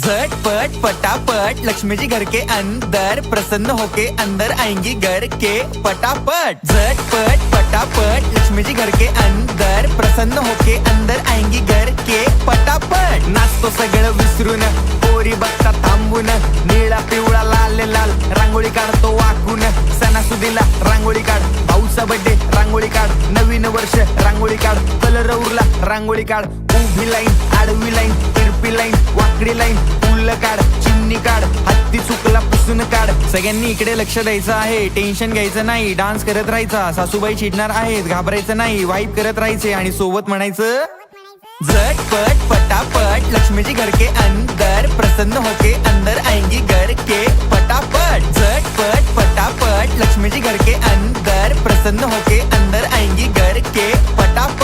झटपट पटापट लक्ष्मी जी घर के अंदर प्रसन्न होके अंदर आएंगी घर के पटापट। झटपट पटापट लक्ष्मी जी घर के अंदर प्रसन्न होके अंदर आएंगी घर के पटापट। नाचतो सगळं विसरून पोरी बघता थांबून, निळा पिवळा लाल लाल रांगोळी काढतो वाकून। सणासुदीला रांगोळी काढ, भाऊचा बर्थडे रांगोळी काढ, नवीन वर्ष रांगोळी काढ, कलर उरला रांगोळी काढ। उभी लाईन, आडवी लाईन, तिरपी लाईन, वाकडी लाईन, फुल काढ, चिमणी काढ, हत्ती चुकला पुसून काढ। सगळ्यांनी इकडे लक्ष द्यायचं आहे, टेन्शन घ्यायचं नाही, डान्स करत राहायचा। सासूबाई चिडणार आहेत, घाबरायचं नाही, वाईप करत राहायचे आणि सोबत म्हणायचं झटपट पटापट लक्ष्मी जी घर के अंदर प्रसन्न होके अंदर आएंगी घर के पटापट। झटपट पटापट लक्ष्मी जी घर के अंदर प्रसन्न होके अंदर आएंगी घर के पटापट।